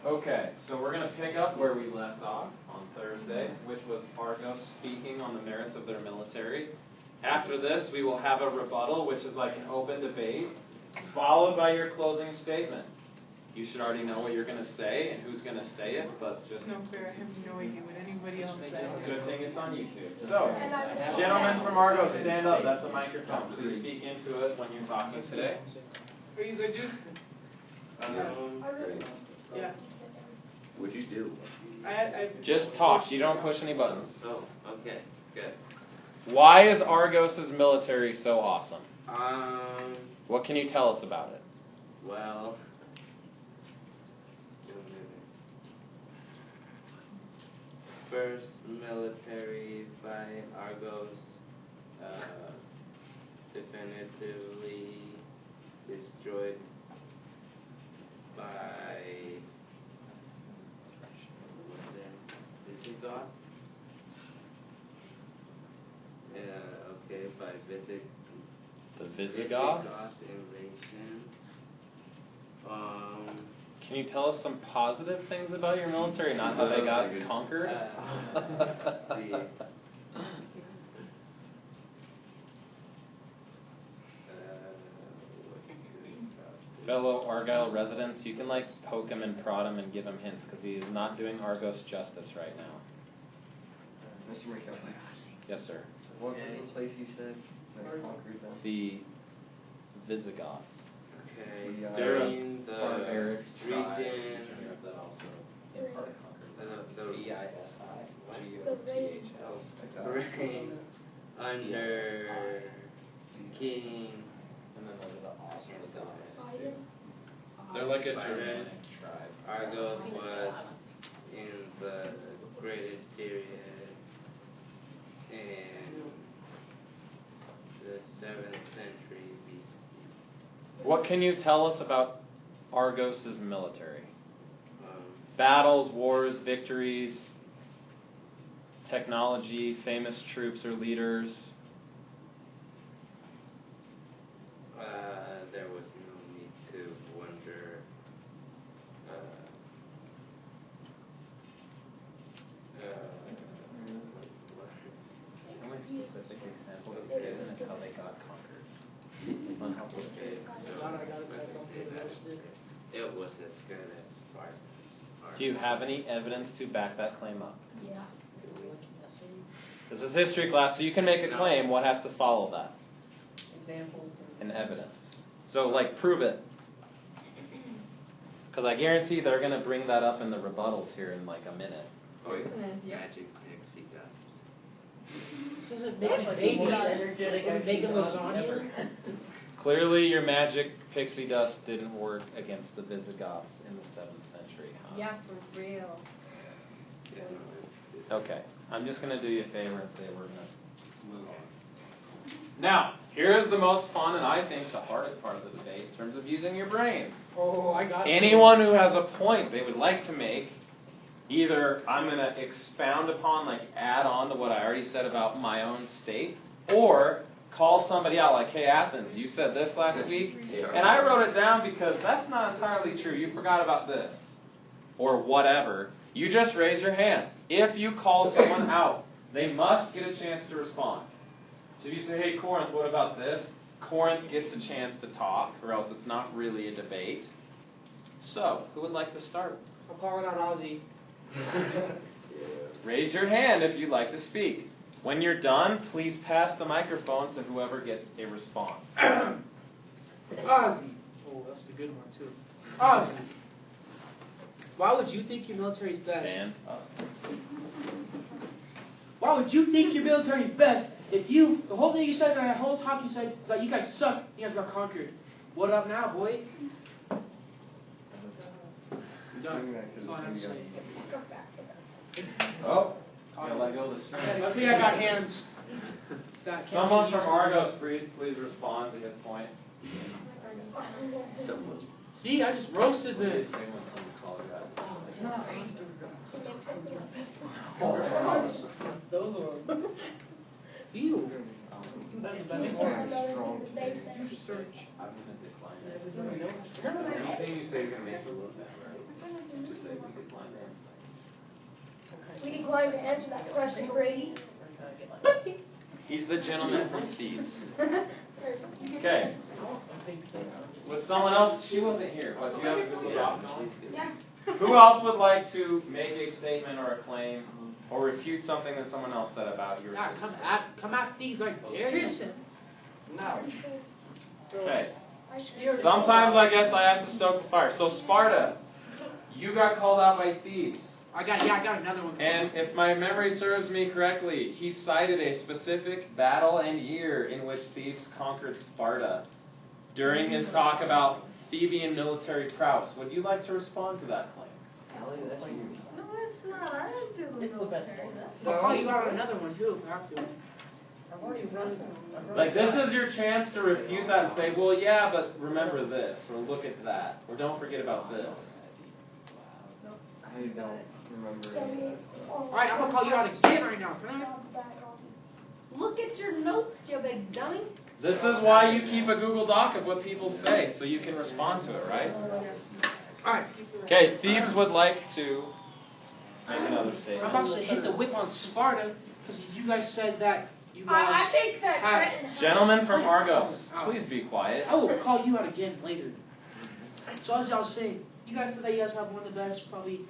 Okay, so we're going to pick up where we left off on Thursday, which was Argos speaking on the merits of their military. After this, we will have a rebuttal, which is like an open debate, followed by your closing statement. You should already know what you're going to say and who's going to say it, but just... No fair, I have no idea what anybody else said. Good thing it's on YouTube. So, gentlemen from Argos, stand up. That's a microphone. Please speak into it when you're talking today. Are you good, dude? Yeah. What'd you do? Just talk. You don't push any buttons. Oh, okay, good. Why is Argos' military so awesome? What can you tell us about it? Well, first military by Argos definitively destroyed by Visigoth. By the Visigoths invasion. Can you tell us some positive things about your military, not how they got conquered? Fellow Argyle residents, you can poke him and prod him and give him hints because he is not doing Argos justice right now. Mr. McKelvey. Yes, sir. What was the place you said that conquered them? The Visigoths. Okay. During the barbaric region that also in part conquered the reign under King. And then those are the awesome gods. They're like a Germanic tribe. Argos was in the greatest period in the 7th century BC. What can you tell us about Argos' military? Battles, wars, victories, technology, famous troops or leaders? There was no need to wonder. How many specific examples of given and how they got conquered? On how it It was as good as Sparta. Do you have any evidence to back that claim up? Yeah. This is history class, so you can make a claim. What has to follow that? Examples. And evidence. So, prove it. Because I guarantee they're going to bring that up in the rebuttals here in a minute. Oh, magic pixie dust. This isn't making making lasagna. Clearly, your magic pixie dust didn't work against the Visigoths in the 7th century, huh? Yeah, for real. Okay. I'm just going to do you a favor and say we're going to move on. Now, here's the most fun and I think the hardest part of the debate in terms of using your brain. Oh, I got Anyone who has a point they would like to make, either I'm going to expound upon, add on to what I already said about my own state, or call somebody out hey, Athens, you said this last week, and I wrote it down because that's not entirely true. You forgot about this, or whatever. You just raise your hand. If you call someone out, they must get a chance to respond. So if you say, hey, Corinth, what about this? Corinth gets a chance to talk, or else it's not really a debate. So, who would like to start? I'm calling out Ozzy. Raise your hand if you'd like to speak. When you're done, please pass the microphone to whoever gets a response. Ozzy. Oh, that's the good one, too. Ozzy. Why would you think your military is best? Stand up. Why would you think your military is best if the whole thing you said, the whole talk you said, is that you guys suck, you guys got conquered. What up now, boy? Done. That's all I have to say. Oh, gotta let go of the string. I think I got hands. Someone from Argos, please respond to his point. Someone. See, I just roasted this. It's not roasted. Those are. Ew. That's the best one. You search. I'm going to decline that. Anything you say is going to make you look bad, right? Just say declined to answer that question, Brady. He's the gentleman from Thebes. Okay. With someone else, she wasn't here. Was you have a Google Doc? Yeah. Who else would like to make a statement or a claim or refute something that someone else said about your Yeah, come at these like Attrition. No. Okay. Sometimes I guess I have to stoke the fire. So Sparta, you got called out by Thebes. I got another one. And if my memory serves me correctly, he cited a specific battle and year in which Thebes conquered Sparta during his talk about Theban military prowess. Would you like to respond to that claim? Allie, that's you. No, it's not. I didn't do the military. I'll call you out on another one too if I have to. I've already run. Like, this is your chance to refute that and say, well, yeah, but remember this, or look at that, or don't forget about this. I don't remember any of that stuff. Alright, I'm gonna call you out again right now. Can I? Look at your notes, you big dummy. This is why you keep a Google Doc of what people say, so you can respond to it, right? Alright. Okay, Thebes would like to make another I'm statement. about to hit the whip on Sparta because you guys said that you guys. I think that have- Trenton. Gentlemen from Argos, please be quiet. I will call you out again later. So as y'all saying, you guys said that you guys have one of the best probably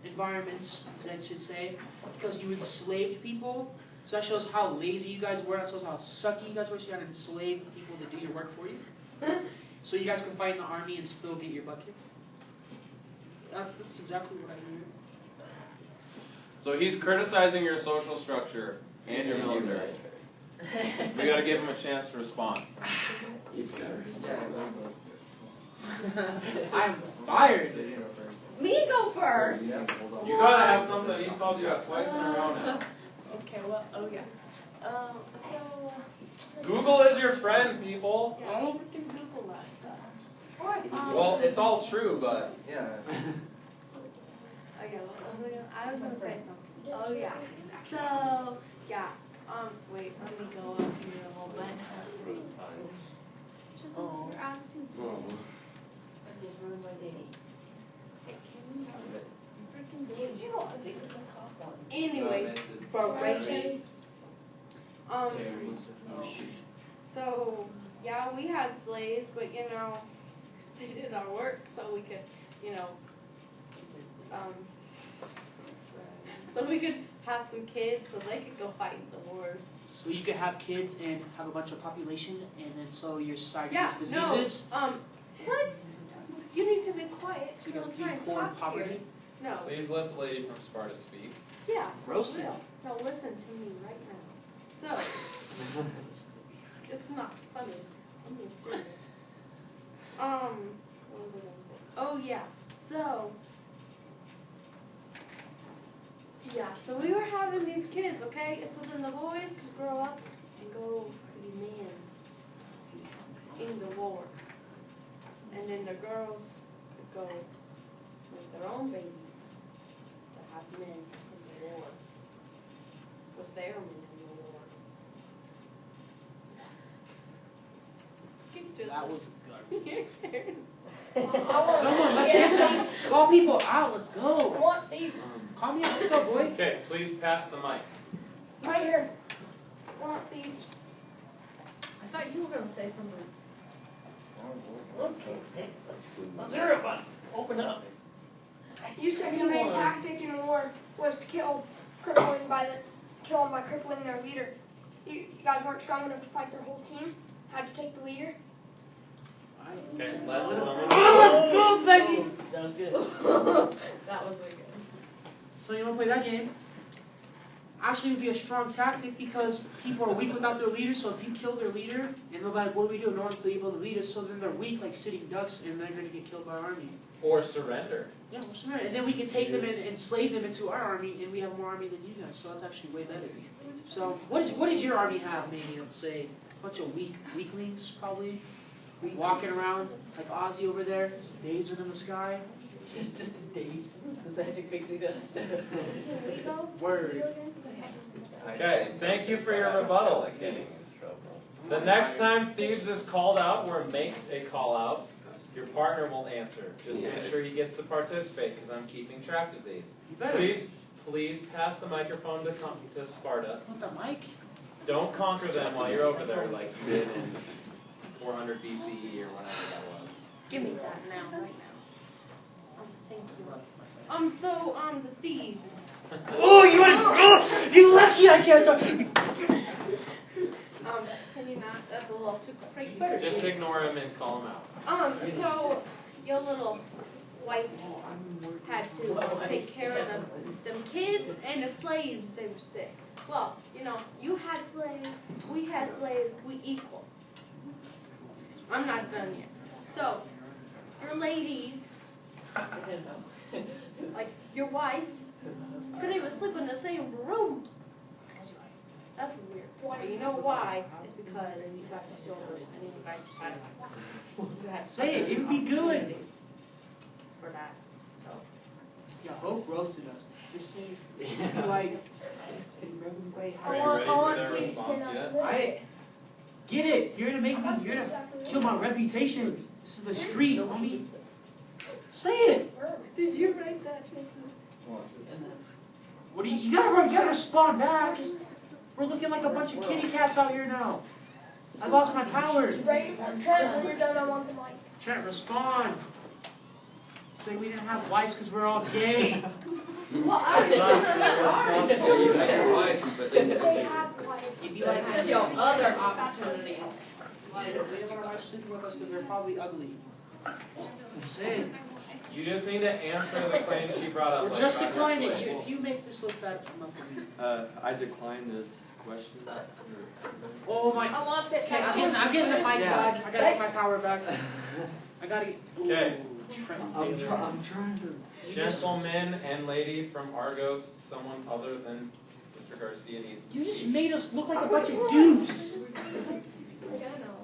environments, I should say, because you enslaved people. So that shows how lazy you guys were. That shows how sucky you guys were. So you had to enslave people to do your work for you. So you guys can fight in the army and still get your butt kicked. That's exactly what I hear. So he's criticizing your social structure and your military. We gotta give him a chance to respond. I'm fired. Me go first. You gotta have something. He's called you out twice in a row now. Okay, well, oh yeah. So, Google is your friend, people. yeah, we can Google that stuff. Well, it's all true, but Yeah. Okay, I was gonna say something. Oh yeah. So yeah. Wait, let me go up here a little bit. Just Oh. your attitude. I just ruined my day. Anyways, Brady. So yeah, we had slaves, but you know, they did our work so we could, you know, so we could have some kids so they could go fight in the wars. So you could have kids and have a bunch of population, and then so your society Yeah, gets no. diseases. What? You need to be quiet. So you No, guys I'm trying keep to poor and talk poverty. here. No. please let the lady from Sparta speak. Yeah. Roasted. Will. No, listen to me right now. So, it's not funny. I'm being serious. What was I gonna say? Oh yeah. So, yeah. So we were having these kids, okay? So then the boys could grow up and go be men in the war, and then the girls could go with their own babies to have men in the war with their men in the war. That was good. Someone, Someone, let's get some. Call people out. Let's I go. want these. Call me out. Let's go, boy. Okay, please pass the mic. Right here. I want these. I thought you were gonna say something. Zero button. Open up. You said your main tactic in a war was to kill them by crippling their leader. You guys weren't strong enough to fight their whole team. Had to take the leader. Okay, let someone. Let's go, baby. Sounds good. That was a good. So you want to play that game? Actually, it would be a strong tactic because people are weak without their leader. So if you kill their leader, and they're like, "What do we do? No one's able to lead us." So then they're weak, like sitting ducks, and they're going to get killed by our army. Or surrender. Yeah, we're smart. And then we can take them and enslave them into our army, and we have more army than you guys. So that's actually way better. So what does your army have? Maybe let's say a bunch of weaklings, probably walking around like Ozzy over there, dazing in the sky. Just a daze. The magic pixie dust. Word. Okay, thank you for your rebuttal, Kings. The next time Thebes is called out or makes a call out, your partner will answer. Just make sure he gets to participate because I'm keeping track of these. You better. please pass the microphone to Sparta. Want the mic? Don't conquer them while you're over there like you did in 400 BCE or whenever that was. Give me that now, right now. Thank you. The thieves. Oh, you lucky I can't talk. Can you not? That's a little too crazy. Just ignore him and call him out. So your little whites had to take care of them kids and the slaves. They were sick. Well, you had slaves, we had slaves, we equal. I'm not done yet. So, your ladies, like your wives, couldn't even sleep in the same room. That's weird. But you know why? It's because you got the shoulders and you guys had Say it, it would be good. for that. So. Yeah, Hope roasted us. Just say it. Just be like, Are you ready for their response yet? I get it. You're gonna kill my reputation. This is the street, homie. Say it. Did you write that? What do you gotta respond back. We're looking like a bunch of kitty cats out here now. I lost my power. Right? Trent, when you're done, I want the mic. Trent, respond. Say we didn't have wives because we're all gay. Well, I They have wives. You'd be like, That's your other opportunities. we have our wives sleeping with us because they're probably ugly. Say it. You just need to answer the claim she brought up. Or like just Roger decline it. Squid. If you make this look bad, I'm not gonna do it. I decline this question. Oh my. I want this. Okay, I'm getting the mic back. I gotta get my power back. I gotta get. Okay. I'm trying to. Gentleman and lady from Argos, someone other than Mr. Garcia needs to You just speak. made us look like a bunch of doofs.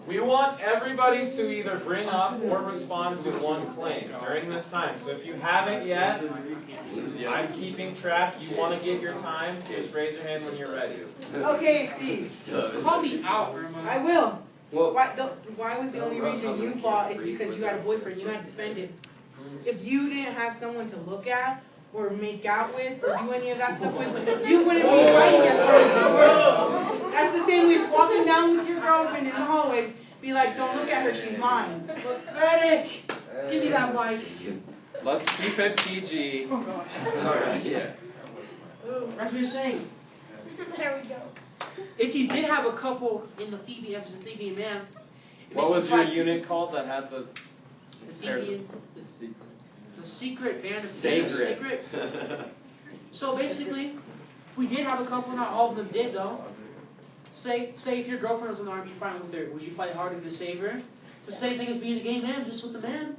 We want everybody to either bring up or respond to one claim during this time. So if you haven't yet, I'm keeping track. You want to get your time, just raise your hand when you're ready. Okay, Steve. Call me out, Irma. I will. Why was the only reason you fought is because you had a boyfriend. You had to defend him. If you didn't have someone to look at or make out with or do any of that stuff with, you wouldn't be fighting as hard as you were. That's the same with walking down with your girlfriend in the hallways. Be like, don't look at her, she's mine. Pathetic. Give me that mic. Let's keep it PG. Oh gosh. Alright, yeah. That's what you're saying. There we go. If you did have a couple in the Thebian, as a Thebian man. What was your unit called that had the The Thebian. The secret band of Sacred. Secret. So basically, we did have a couple, not all of them did though. Say if your girlfriend was in the army, you fight with her. Would you fight harder to save her? It's the same thing as being a gay man, just with a man.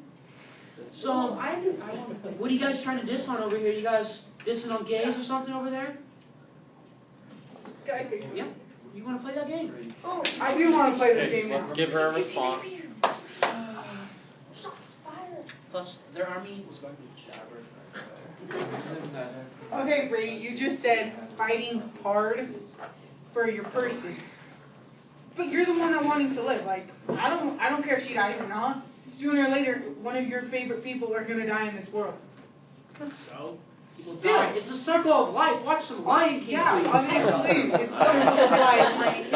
So, what are you guys trying to diss on over here? You guys dissing on gays or something over there? Yeah. You want to play that game? Oh, I do want to play this game now. Let's give her a response. shots fired. Plus, their army was going to Okay, Brady, you just said fighting hard for your person. But you're the one that wanting to live. Like, I don't care if she dies or not. Sooner or later, one of your favorite people are gonna die in this world. So? People die. It's the circle of life. Watch some Lion King, Yeah, please. please. It's so life.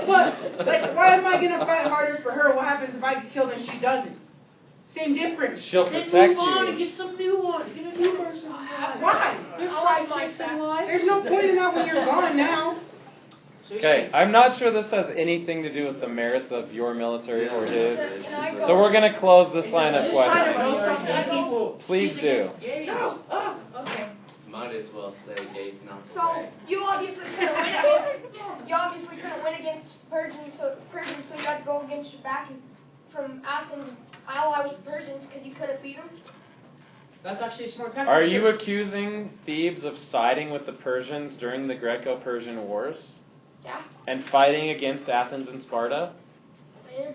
But, like, why am I gonna fight harder for her? What happens if I get killed and she doesn't? Same difference. She'll Then protect move on and you. get some new one. Get a new person. Why? There's side chicks in life. There's no point in that when you're gone now. Okay, I'm not sure this has anything to do with the merits of your military or his. Can I go? So we're going to close this line of Just trying to questioning. roast off gay people. Please do. Gays. Okay. Might as well say gays not So correct. you obviously couldn't win against Persians, so you had to go against your back from Athens and ally with Persians because you couldn't beat them. That's actually a smart tactic. Are you accusing Thebes of siding with the Persians during the Greco-Persian Wars? Yeah. And fighting against Athens and Sparta? Man.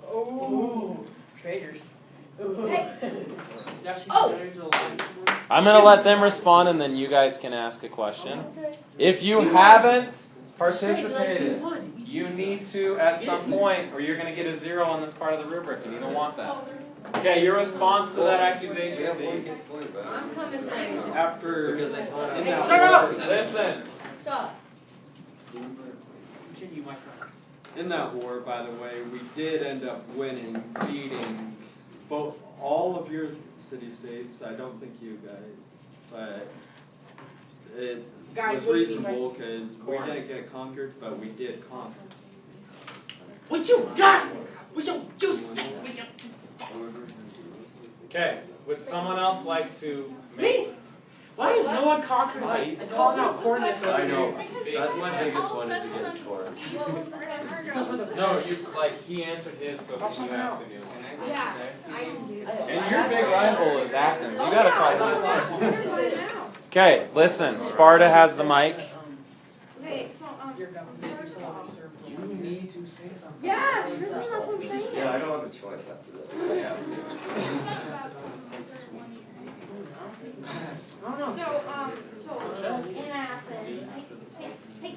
Oh, traitors. Hey. Oh. I'm going to let them respond and then you guys can ask a question. Okay. If you haven't participated, you need to at some point, or you're going to get a 0 on this part of the rubric, and you don't want that. Okay, your response to that accusation, We have one please. point back. I'm coming for you. After, Because I thought I- in Shut that up! war, Listen. Stop. Continue, my friend. in that war, by the way, we did end up winning, beating both all of your city-states. I don't think you guys, but it Guys, was what do you think reasonable because we didn't get conquered, but we did conquer. What you got? What you say? What you Okay, would someone else like to Me? Why is no one conquering me? And calling out coordinates over I know. here? That's my biggest one is against Corinth. Because we're the No, you like he answered his, so can you ask a new one? Yeah, Okay. I can do And your big rival is Athens. You got a problem. Right now. Okay, listen. Sparta has the mic. Okay, so, Your government first off. You need to say something. Yeah, that's what I'm saying. Yeah, I don't have a choice after this. So, in Athens, hey,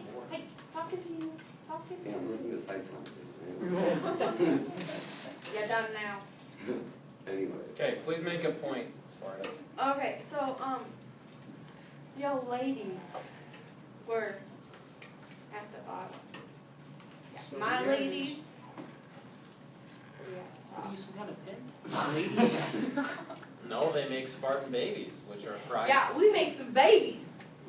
talking to you, talking to Yeah, I'm you. listening to side conversation. You're done now. Anyway. Okay, please make a point, Sparta. Okay, so, yo ladies were at the bottom. Yeah, my ladies. What are you, some kind of pimp? Ladies. No, they make Spartan babies, which are fried. Yeah, we make some babies.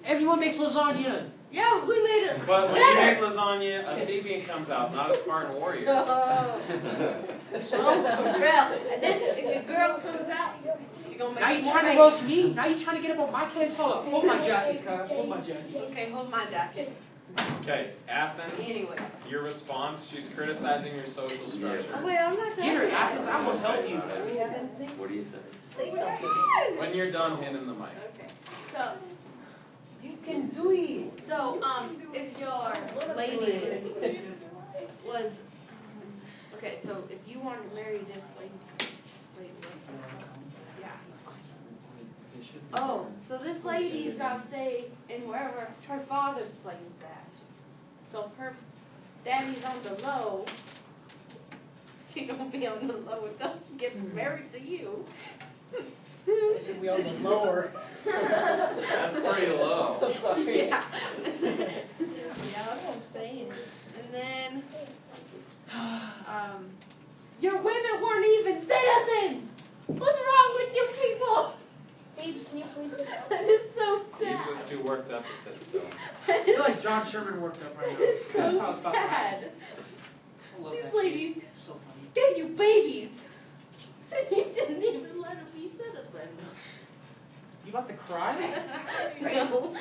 Everyone makes lasagna. Yeah, we made it But when you make better. lasagna, a Amphibian comes out, not a Spartan warrior. So, well, and then if a girl comes out, she gonna make Now you more trying to babies. roast me? Now you trying to get up on my case? Hold up, hold my jacket, cuz. Hold my jacket. Okay, hold my jacket. Okay, Athens, Anyway. your response, she's criticizing your social structure. Oh, wait, I'm not done. Get her, Athens, I will help you. We haven't seen. What do you say? Say something. When you're done, hand him the mic. Okay, so, You can do it. so, if your lady was, okay, so if you wanted to marry this lady, yeah. Oh, so this lady's gonna stay in wherever her father's place is at. So if her daddy's on the low, she gonna be on the low until she gets married to you. They said we on the lower. That's pretty low. Yeah. Yeah, that's what I'm saying. And then, your women weren't even citizens! What's wrong with you people? Babes, can you please sit down? That is so He's sad. just too worked up to sit still. I feel like John Sherman worked up right now. That's how it's about to happen. Sad. I love These that ladies shit. It's so funny. gave you babies. And you didn't even let them be citizens. You about to cry? No.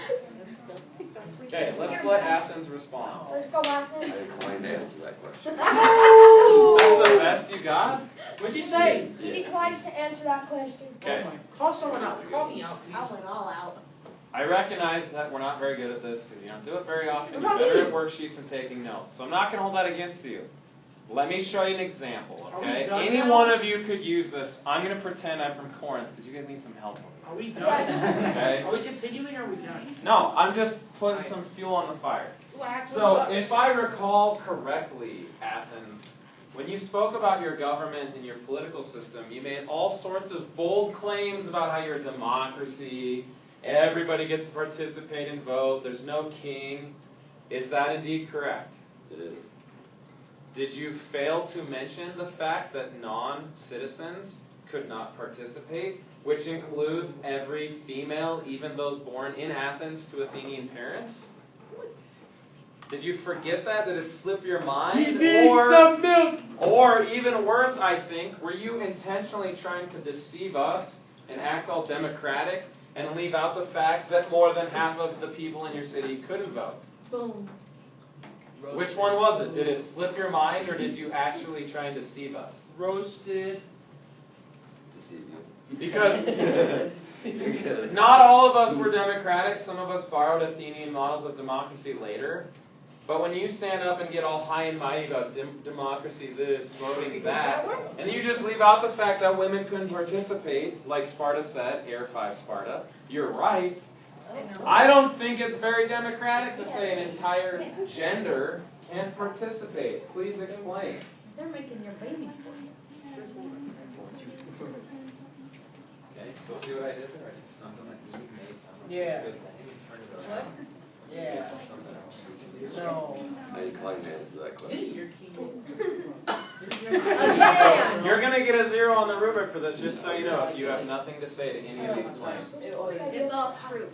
Okay, let's let Athens respond. Let's go, I Athens. declined to answer that question. That's the best you got? What'd you say? He declines to answer that question. Okay. Oh my. Call someone out. Call me out, please. I went all out. I recognize that we're not very good at this because you don't do it very often. You're What about better me? at worksheets and taking notes. So I'm not going to hold that against you. Let me show you an example, Are we okay? done Any now? one of you could use this. I'm going to pretend I'm from Corinth because you guys need some help. Are we done? Okay. Are we continuing or are we done? No, I'm just putting some fuel on the fire. So, if I recall correctly, Athens, when you spoke about your government and your political system, you made all sorts of bold claims about how you're a democracy, everybody gets to participate and vote, there's no king. Is that indeed correct? It is. Did you fail to mention the fact that non-citizens could not participate, which includes every female, even those born in Athens to Athenian parents? Did you forget that? Did it slip your mind? Or even worse, I think, were you intentionally trying to deceive us and act all democratic and leave out the fact that more than half of the people in your city couldn't vote? Boom. Which one was it? Did it slip your mind or did you actually try and deceive us? Roasted. Deceive you. Because not all of us were democratic. Some of us borrowed Athenian models of democracy later. But when you stand up and get all high and mighty about democracy this, voting that, and then you just leave out the fact that women couldn't participate, like Sparta said, Air 5 Sparta, you're right. I don't think it's very democratic to say an entire gender can't participate. Please explain. They're making your babies for you. Yeah. What? Yeah. No. I decline to answer that question. You're key. You're going to get a 0 on the rubric for this, just so you know, if you have nothing to say to any of these claims. It's all true.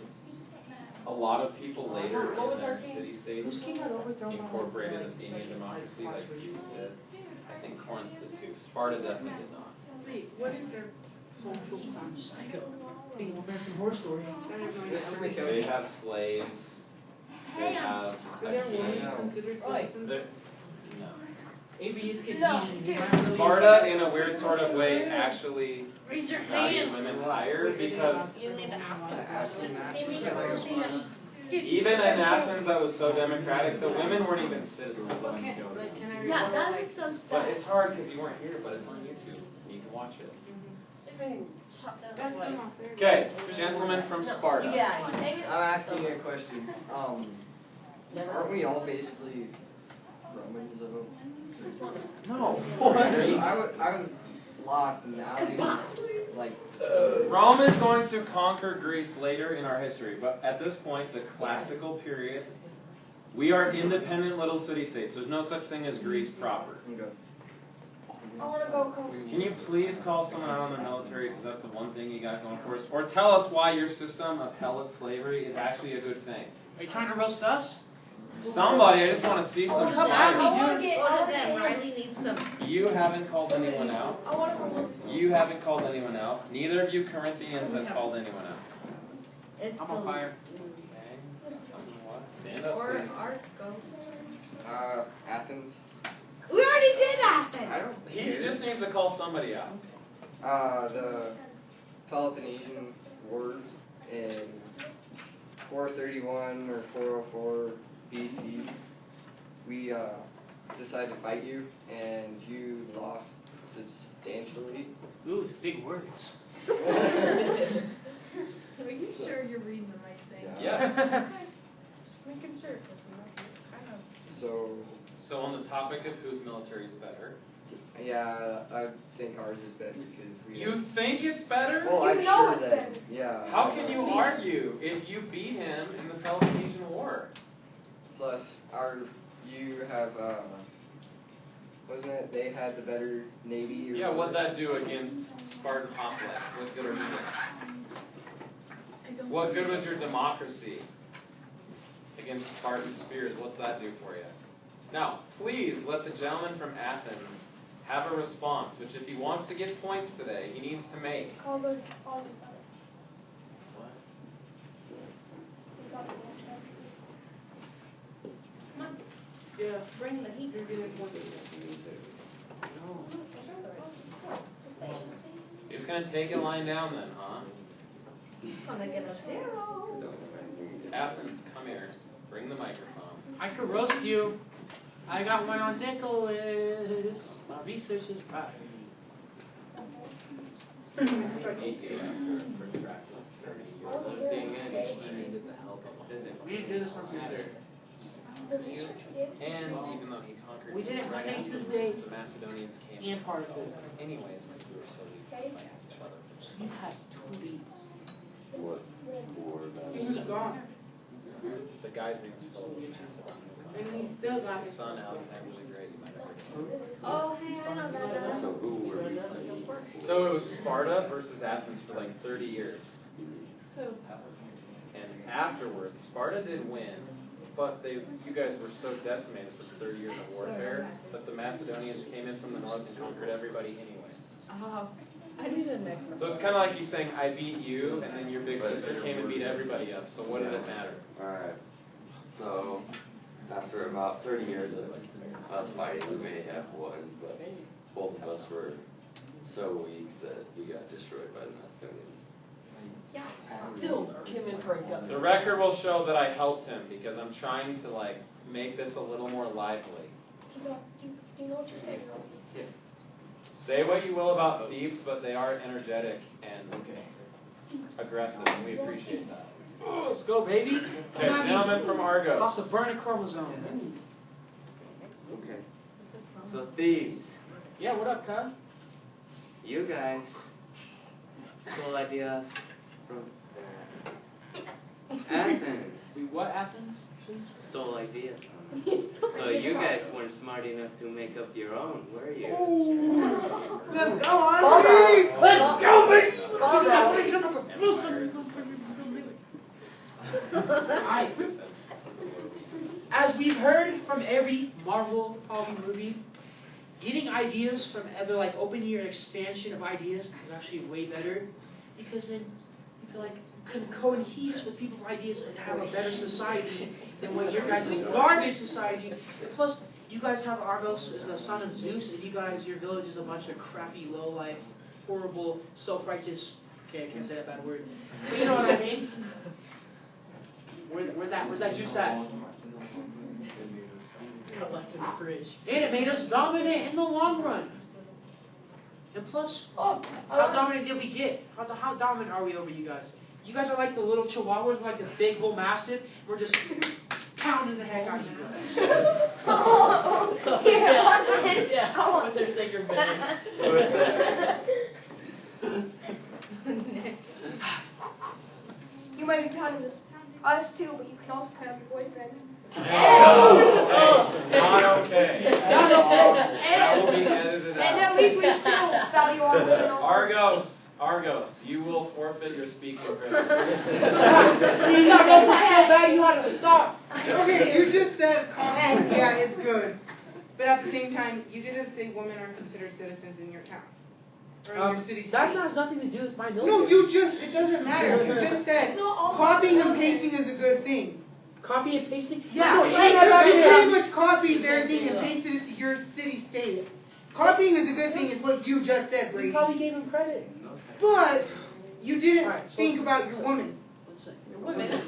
A lot of people later in their city-states incorporated Athenian democracy like Jews did. I think Corinth did too. Sparta definitely did not. Wait, what is their social class? The American Horror Story. They have slaves. They have Are a their king. women considered citizens? No. Maybe it's No, convenient. Sparta, in a weird sort of way, actually Raise your valued hand. women higher because You need to ask even in Athens, that was so democratic, the women weren't even citizens. Yeah, that is so But sad. it's hard because you weren't here, but it's on YouTube. You can watch it. That's still not fair. Okay, gentlemen from Sparta. Yeah. I'm asking you a question. Aren't we all basically Romans though? No. I was lost in the alleys, like. Rome is going to conquer Greece later in our history, but at this point, the classical period, we are independent little city-states. There's no such thing as Greece proper. Okay. I want to go coach. Can you please call someone out on the military, because that's the one thing you got going for us? Or tell us why your system of helot slavery is actually a good thing. Are you trying to roast us? Somebody, I just want to see some Come at fire. me, dude. Go to them. Riley needs some. You haven't called anyone out. I want to go. You haven't called anyone out. Neither of you Corinthians has called anyone out. It's I'm on fire. Okay. What? Stand up, Or please. Art goes. Athens. We already did Athens. I don't. He just needs to call somebody out. The Peloponnesian Wars in 431 or 404 BC, we decided to fight you, and you lost substantially. Ooh, big words. Are you sure you're reading the right thing? Yes. Just making sure, because we kind of. So on the topic of whose military is better. yeah, I think ours is better because we. You think it's better? Well, You I'm know sure it's that. better. Yeah. How can you argue if you beat him in the Peloponnesian War? Plus, you have, wasn't it, they had the better navy? Or Yeah, what'd that do against Spartan hoplites? What good are you? What good was your democracy against Spartan spears? What's that do for you? Now, please let the gentleman from Athens have a response, which if he wants to get points today, he needs to make. Call the all the What? Come on, Yeah. bring the heat. You're getting one. You're just gonna take it lying down then, huh? Gonna get a 0. Athens, come here. Bring the microphone. I could roast you. I got one on Nicholas. My research is right. 8 after a protracted 30 years of being in, she needed the help of a visit. We didn't do this one together. The research we did. And even though he conquered We did it right Monday, afterwards, Tuesday, the Macedonians came and part of help Thursday. us anyways because we were so weak to fight each other. So you had 2 beats. What war He was that gone. The guy's name was Philip of Macedon. And he still got His it. son Alexander the Great, you might have heard of him. Oh, hey, I know that guy. So who were we fighting for? So it was Sparta versus Athens for like 30 years. Who? And afterwards, Sparta did win, but you guys were so decimated from 30 years of warfare that the Macedonians came in from the north and conquered everybody anyways. Oh, I need a neck. So it's kind of like you saying, I beat you, and then your big sister came and beat everybody up. So what did it matter? Alright. So, after about 30 years of us fighting, we may have won, but both of us were so weak that we got destroyed by the Macedonians. Still came in for a gun. The record will show that I helped him because I'm trying to like make this a little more lively. Do you know what you're saying? Say what you will about Thebes, but they are energetic and aggressive, and we appreciate that. Let's go, baby. Okay, gentlemen from Argos. Lost a burning chromosome. Okay. So Thebes, Yeah, what up, cuz? you guys stole ideas from the Athens We what, Athens? Please? stole ideas. So you guys weren't smart enough to make up your own, were you? Let's go, Andre! Let's go, baby! Alright. As we've heard from every Marvel Halloween movie, getting ideas from other, like opening your expansion of ideas is actually way better, because then you can cohere with people's ideas and have a better society than what your guys' garbage society. And plus, you guys have Argos as the son of Zeus, and your village is a bunch of crappy, low-life, horrible, self-righteous. Okay, I can't say that bad word. But you know what I mean? Where's that juice at? Got left in the fridge. And it made us dominant in the long run. And plus, how dominant did we get? How dominant are we over you guys? You guys are like the little chihuahuas, we're like the big bull mastiff. We're just pounding the heck out of you guys. Yeah, with their sacred venom. You might be pounding us too, but you can also pound your boyfriends. Not okay. That will be edited out. And at least we still value our women. Argos, you will forfeit your speaking privilege. See, you got so bad you had to stop. Okay, you just said coffee, yeah, it's good. But at the same time, you didn't say women are considered citizens in your town. Or in your city. That has nothing to do with my military. No, it doesn't matter. You just said copying and pasting is a good thing. Copy and pasting? Yeah, No, you pretty much copied everything and pasted it to your city state. Copying is a good thing is what you just said, Brady. You probably gave him credit. But you didn't Right, so think about your woman. Let's see. Your women.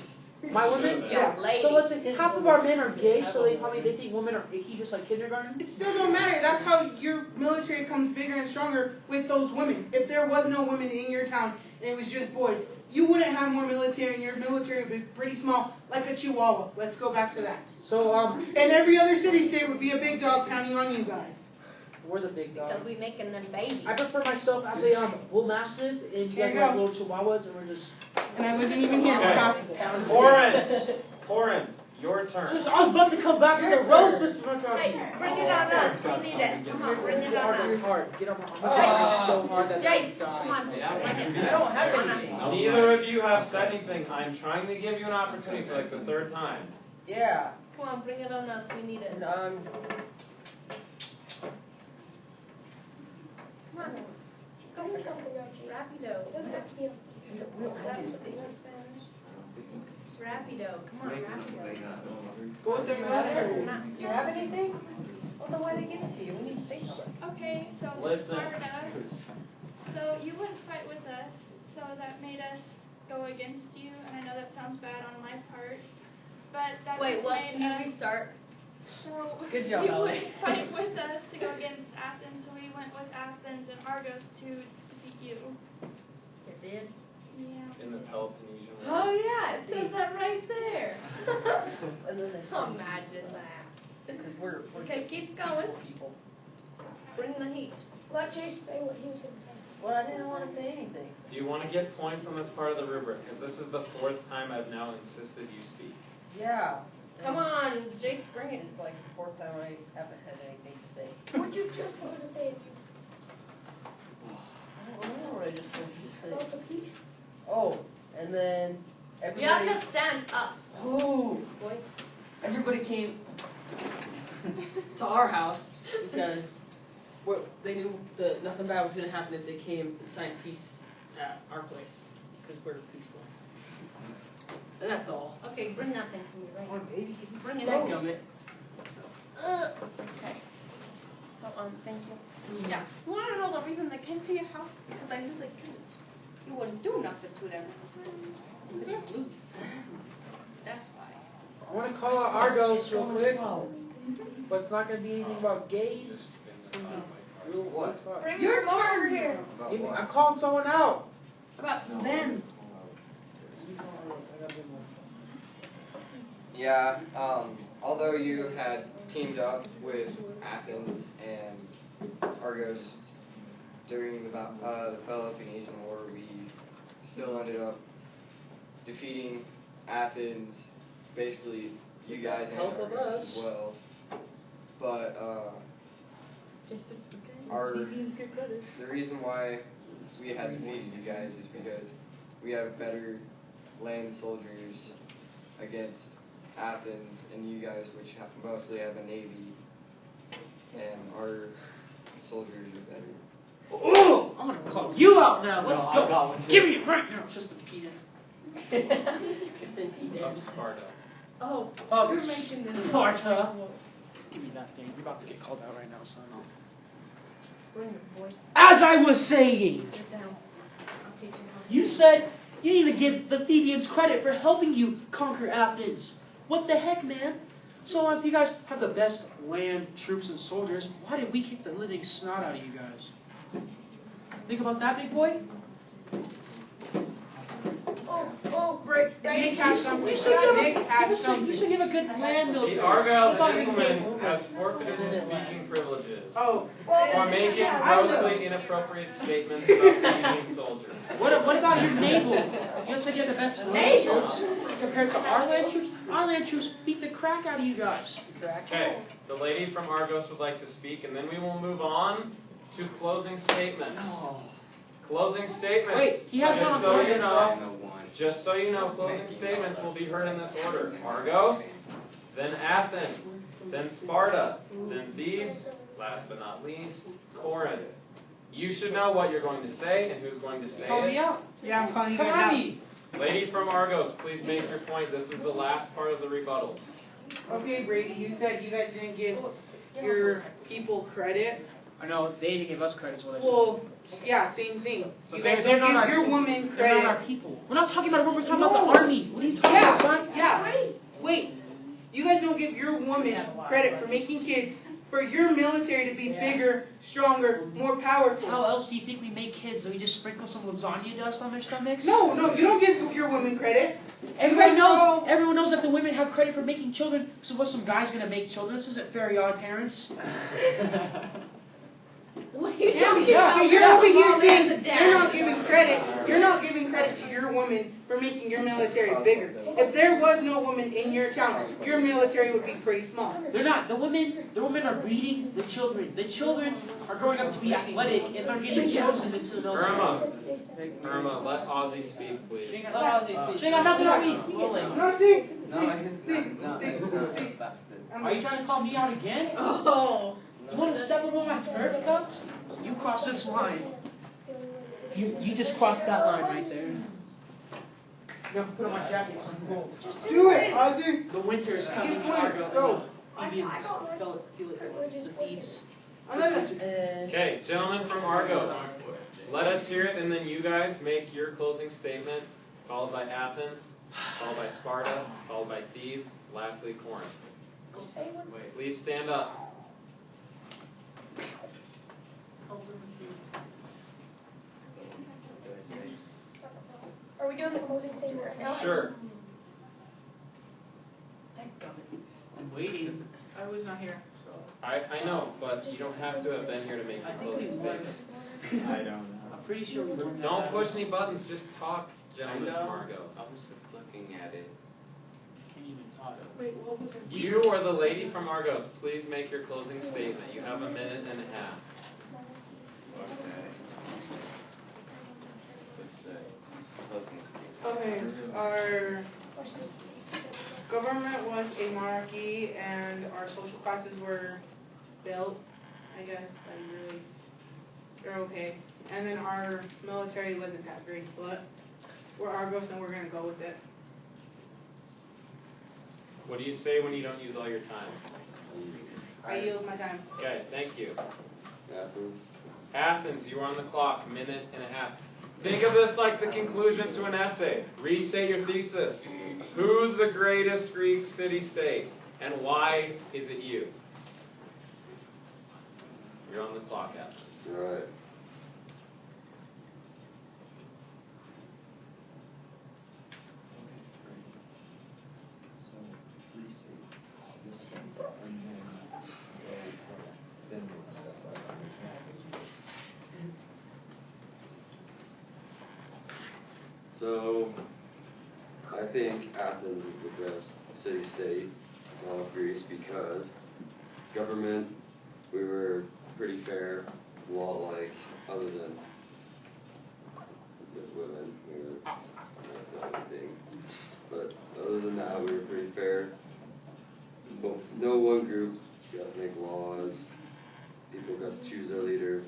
My women? Yeah, lady. So let's say half of our men are gay, so they think women are icky just like kindergarten? It still don't matter. That's how your military comes bigger and stronger with those women. If there was no women in your town and it was just boys, you wouldn't have more military, and your military would be pretty small, like a chihuahua. Let's go back to that. So, And every other city-state would be a big dog pounding on you guys. we're the big dog. Because we making them babies. I prefer myself as a bull mastiff, and you guys are like little chihuahuas, and we're just... And I wasn't even here for half of it. Corin, your turn. I was about to come back with a roast, Mr. Hey, Monkowski. bring it on us. We need it. Come on, bring it on us. Hard. Get on my arm. So hard that Jace, die. come on. Bring it. I don't have anything. Neither of you have said anything. I'm trying to give you an opportunity for like the third time. Yeah. Come on, bring it on us. We need it. And, Come on. Go for something, Rapido. It doesn't have to be a we don't have anything. Rapido. Come on, Rapido. Go with their Do you have anything? Well, then why did they give it to you? We need to say something. Okay, so Listen. Sparta. So you wouldn't fight with us, so that made us go against you, and I know that sounds bad on my part, but that Wait, just what? made Can you us. restart? So Good job, you Alex. wouldn't fight with us to go against Athens, so we went with Athens and Argos to defeat you. You did? Yeah. In the Peloponnesian War. Oh, yeah. It says that right there. And then there's Imagine that. because we're Okay, keep going. peaceful people. Bring the heat. Let Jason say what he was going to say. Well, I didn't want to say anything. Do you want to get points on this part of the rubric? Because this is the fourth time I've now insisted you speak. Yeah. Come on, Jace, bring it. It's like the fourth time I haven't had anything to say. What you just wanted to say I don't remember what I just wanted to about say. the peace? Oh, and then You have everybody. to stand up. Oh, Boy. everybody came to our house because they knew that nothing bad was going to happen if they came and signed peace at our place because we're peaceful. And that's all. Okay, bring that thing to me right now. Bring it Don't in. gum it. Okay. So, thank you. Yeah. You want to know the reason they came to your house? Because I knew they couldn't. You wouldn't do nothing to them. Because you're loose. That's why. I want to call out Argos real quick, but it's not going to be anything about gays. What? Bring your phone over here. About what? I'm calling someone out. About them. Yeah, although you had teamed up with Athens and Argos during the Peloponnesian War, we still ended up defeating Athens, basically you guys and Help of Argos us. as well. But the reason why we have defeated you guys is because we have better land soldiers against Athens and you guys, which mostly have a navy, and our soldiers are better. Oh, I'm gonna call you out now. Let's go. Give me it right now. Just a peanut. Of Sparta. Oh, Oh, you're making this. Sparta. Give me that thing. You're about to get called out right now, son. Bring it, boy. As I was saying, Get down. I'll teach you how. you said you need to give the Thebans credit for helping you conquer Athens. What the heck, man? So if you guys have the best land, troops, and soldiers, why did we kick the living snot out of you guys? Think about that, big boy. Great. Nick has something. You should Nick has something. you should give a good land military. The Argyle I thought you gentleman did. has forfeited his speaking privileges Oh. for making grossly inappropriate statements about the Union soldiers. What about your naval? You said you had the best land troops compared to our land troops. Our land troops beat the crap out of you guys. Okay, the lady from Argos would like to speak, and then we will move on to closing statements. Closing statements. Wait, he has just one so on you Argos. know. Just so you know, closing statements will be heard in this order: Argos, then Athens, then Sparta, then Thebes, last but not least, Corinth. You should know what you're going to say and who's going to say Call me it. out. Yeah, I'm calling you Come guys at out. me. Lady from Argos, please make your point. This is the last part of the rebuttals. Okay, Brady, you said you guys didn't give your people credit. I know they didn't give us credit, so Well, yeah, same thing. But You they're- guys they're don't not give our your people. women They're not credit. our people. We're not talking about we're talking about No. the army. What are you talking about, son? Yeah. Wait. You guys don't give your women credit for making kids, for your military to be bigger, stronger, more powerful. How else do you think we make kids? Do we just sprinkle some lasagna dust on their stomachs? No, you don't give your women credit. Everyone guys knows. all- Everyone knows that the women have credit for making children. So what's some guy's gonna make children? This isn't Very Odd Parents. What are you Yeah, talking okay, about? you're Mom saying and Dad. you're not giving credit. You're not giving credit to your woman for making your military bigger. If there was no woman in your town, your military would be pretty small. They're not. The women are breeding the children. The children are growing up to be athletic, and they're getting chosen into the military. Irma, let Ozzy speak, please. She ain't got nothing on me. Are you trying to call me out again? Oh. You want to step over my turf cups? You cross this line. You just crossed that line right there. You have to put on my jacket because I'm cold. Do it, Ozzy. The winter is coming. Get point. Go. The thieves. Okay, gentlemen from Argos, let us hear it, and then you guys make your closing statement, followed by Athens, followed by Sparta, followed by Thebes, lastly Corinth. Please stand up. Are we doing the closing statement right now? Sure. I'm waiting. I was not here, so. I know, but you don't have to have been here to make your closing statement. I don't know. I'm pretty sure we learned that. Don't push any buttons, just talk, gentlemen from Argos. I was just looking at it. Can't even talk. Wait, what was it? You or the lady from Argos, please make your closing statement. You have a minute and a half. Okay, our government was a monarchy and our social classes were built, I guess, they're okay. And then our military wasn't that great, but we're Argos and we're gonna go with it. What do you say when you don't use all your time? I yield my time. Okay, thank you. Athens. Athens, you are on the clock, minute and a half. Think of this like the conclusion to an essay. Restate your thesis. Who's the greatest Greek city-state, and why is it you? You're on the clock, Athens. All right. So, I I think Athens is the best city-state in all of Greece because government, we were pretty fair, a lot like, other than with women, we were, that's the only thing. But other than that, we were pretty fair. No one group got to make laws. People got to choose their leader.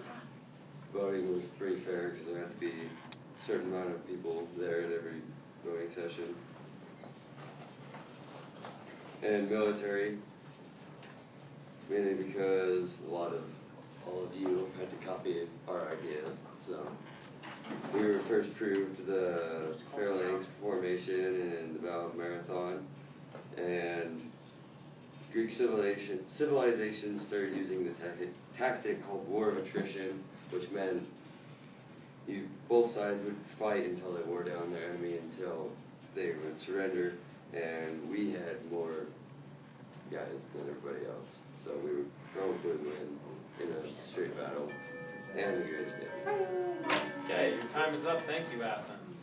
Voting was pretty fair because there had to be a certain amount of people there at every voting session. And military, mainly because all of you had to copy our ideas. So we were first proved the phalanx formation in the Battle of Marathon, and Greek civilization started using the tactic called War of Attrition, which meant both sides would fight until they wore down their enemy until they would surrender, and we had more guys than everybody else. So we would probably win in a straight battle, and we could stay. Okay, your time is up. Thank you, Athens.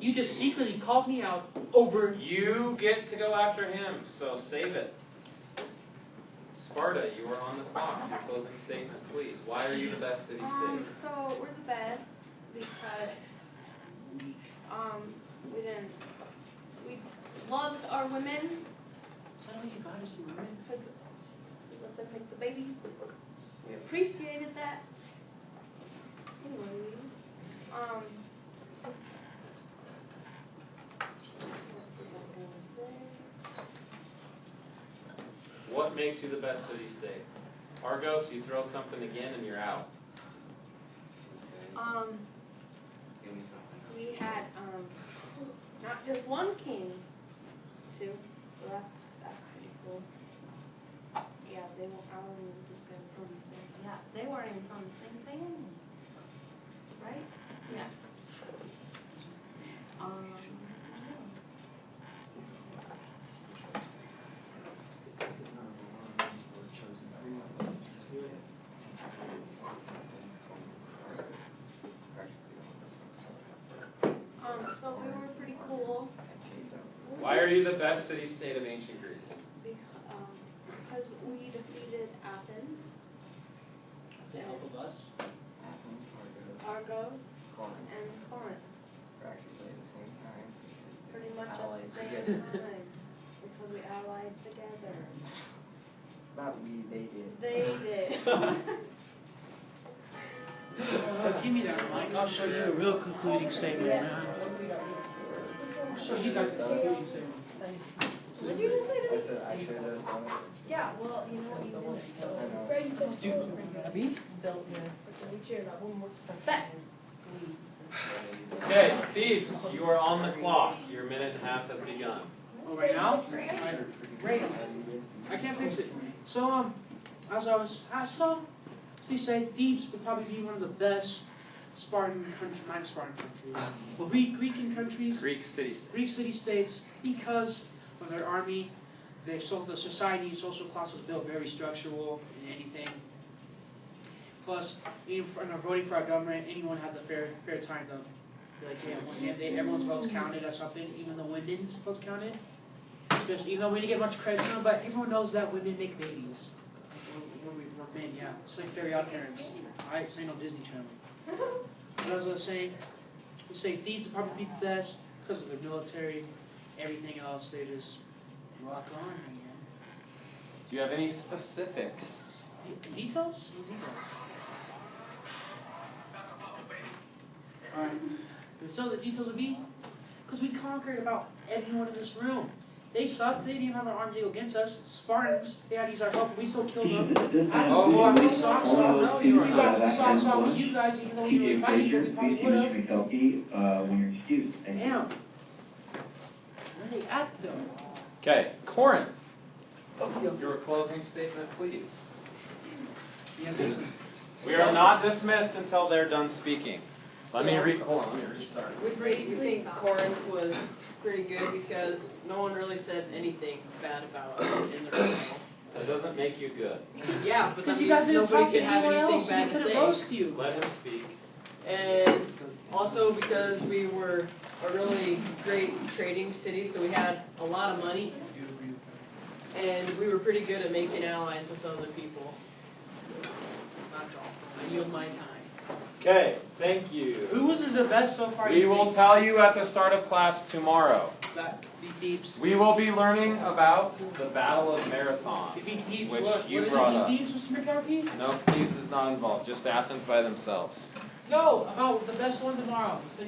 You just secretly called me out over. You get to go after him, so save it. Sparta, you are on the clock. Your closing statement, please. Why are you the best city-state? So we're the best because we loved our women. So you got us women. Because we let them make the babies. We appreciated that. Anyways, What makes you the best city-state? Argos, you throw something again and you're out. we had not just one king, two. So that's pretty cool. Yeah, they were. I don't even think they were from the same. Yeah, they weren't even from the same family, right? Yeah. So we were pretty cool. Why are you the best city-state of ancient Greece? Because we defeated Athens. The help of us. Argos. Corinth. And Corinth. We're actually at the same time. Pretty much Allied at the same together. time. Because we allied together. Not we, they did. They did. Give me that mic. I'll show you a real concluding statement. Yeah. I'll show you guys a concluding statement. What did you just say to me? I should have done it. Yeah, well, you know what you did. I know. Ready to Me? Bet. Okay, Thebes, you are on the clock. Your minute and a half has begun. Oh, right now? Great. I can't fix it. So, as I was asked, we say Thebes would probably be one of the best Spartan countries, not Spartan countries, well, Greek countries, Greek city-state. Greek city-states, because of their army, the society, social class was built very structural in anything. Plus, in voting for our government, anyone had the fair time to be like, hey, everyone's votes counted as something, even the women's votes counted. Especially, even though we didn't get much credit to them, but everyone knows that women make babies. We're men, yeah. It's like Fairy Odd Parents. I say no Disney Channel. But as I was saying, we say Thebes would probably be the best because of their military, everything else. They just rock on, man. Do you have any specifics? Details? No details. Alright. So the details would be, because we conquered about everyone in this room. They sucked. They didn't even have an army to go against us. Spartans, they had to use our help. We still killed them. We socks off. No, you were We not. got socks off of you guys, even though we were fighting. We probably would have. Damn. Where are they at, though? Okay, Corinth. Your closing statement, please. Yes, listen. We are not dismissed until they're done speaking. Let me restart. We think Corinth was pretty good because no one really said anything bad about us in the original. That doesn't make you good. Yeah, but that Because you means guys didn't nobody talk to could have anyone anything else. bad We to couldn't say. roast you. Let him speak. And also because we were a really great trading city, so we had a lot of money, and we were pretty good at making allies with other people. That's all. I yield my time. Okay, thank you. Whose is the best so far? We will tell you at the start of class tomorrow. That Thieves. We will be learning about the Battle of Marathon, Thieves. which What you did brought up. Thieves, Mr. McCarthy? No, Thebes is not involved, just Athens by themselves. No, about the best one tomorrow. So